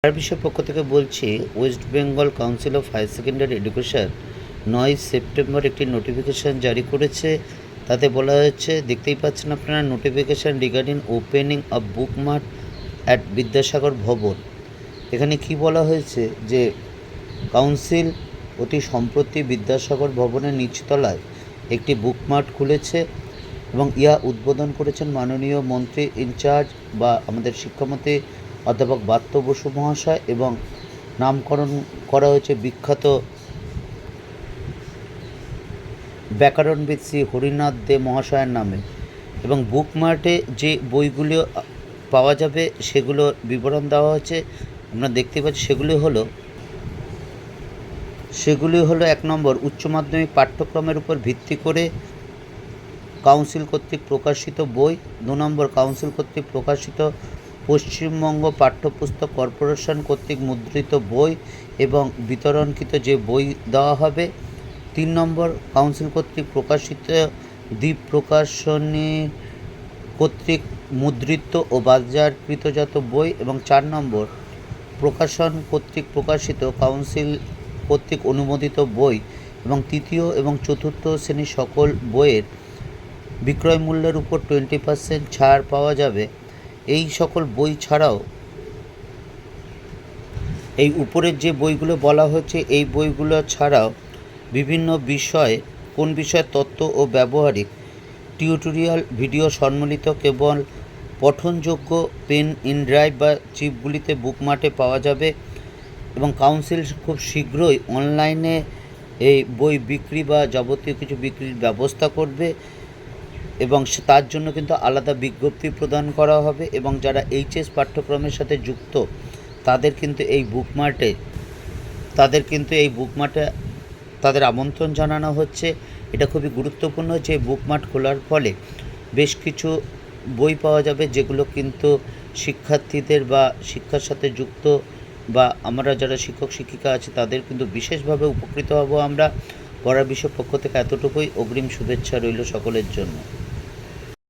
আর বিষয় পক্ষ থেকে বলছি, West Bengal council of higher secondary education 9 September একটি নোটিফিকেশান জারি করেছে। তাতে বলা হয়েছে, দেখতেই পাচ্ছেন আপনারা, notification regarding opening of book mart at Vidyasagar Bhavan. এখানে কি বলা হয়েছে যে কাউন্সিল অতি সম্প্রতি বিদ্যাসাগর ভবনের নিচতলায় একটি বুক মার্ট খুলেছে এবং ইহা উদ্বোধন করেছেন মাননীয় মন্ত্রী ইনচার্জ বা আমাদের শিক্ষামন্ত্রী অধ্যাপক ব্রাত্য বসু মহাশয়, এবং নামকরণ করা হয়েছে বিখ্যাত ব্যাকরণবিদ শ্রী হরিনাথ দে মহাশয়ের নামে। এবং বুক মার্টে যে বইগুলো পাওয়া যাবে সেগুলোর বিবরণ দেওয়া হয়েছে, আমরা দেখতে পাচ্ছি। সেগুলি হলো 1 নম্বর, উচ্চ মাধ্যমিক পাঠ্যক্রমের উপর ভিত্তি করে কাউন্সিল কর্তৃক প্রকাশিত বই। 2 নম্বর, কাউন্সিল কর্তৃক প্রকাশিত পশ্চিমবঙ্গ পাঠ্যপুস্তক কর্পোরেশন কর্তৃক মুদ্রিত বই এবং বিতরণকৃত যে বই দেওয়া হবে। 3 নম্বর, কাউন্সিল কর্তৃক প্রকাশিত দ্বীপ প্রকাশনী কর্তৃক মুদ্রিত ও বাজারকৃতজাত বই। এবং 4 নম্বর, প্রকাশন কর্তৃক প্রকাশিত কাউন্সিল কর্তৃক অনুমোদিত বই এবং তৃতীয় এবং চতুর্থ শ্রেণীর সকল বইয়ের বিক্রয় মূল্যের উপর 20% ছাড় পাওয়া যাবে। এই সকল বই ছাড়াও এই উপরের যে বইগুলো বলা হয়েছে, এই বইগুলো ছাড়াও বিভিন্ন বিষয়ে, কোন বিষয়ে তত্ত্ব ও ব্যবহারিক টিউটোরিয়াল ভিডিও সম্মিলিত কেবল পঠনযোগ্য পেন ইন ড্রাইভ বা চিপগুলিতে বুকমার্টে পাওয়া যাবে। এবং কাউন্সিল খুব শীঘ্রই অনলাইনে এই বই বিক্রি বা যাবতীয় কিছু বিক্রির ব্যবস্থা করবে এবং তার জন্য কিন্তু আলাদা বিজ্ঞপ্তি প্রদান করা হবে। এবং যারা এইচএস পাঠ্যক্রমের সাথে যুক্ত তাদের কিন্তু এই বুকমার্টে তাদের আমন্ত্রণ জানানো হচ্ছে। এটা খুবই গুরুত্বপূর্ণ যে বুকমার্ট খোলার ফলে বেশ কিছু বই পাওয়া যাবে যেগুলো কিন্তু শিক্ষার্থীদের বা শিক্ষার সাথে যুক্ত বা আমরা যারা শিক্ষক শিক্ষিকা আছে তাদের কিন্তু বিশেষভাবে উপকৃত হব আমরা। পড়ার বিষয় পক্ষ থেকে এতটুকুই। অগ্রিম শুভেচ্ছা রইল সকলের জন্য।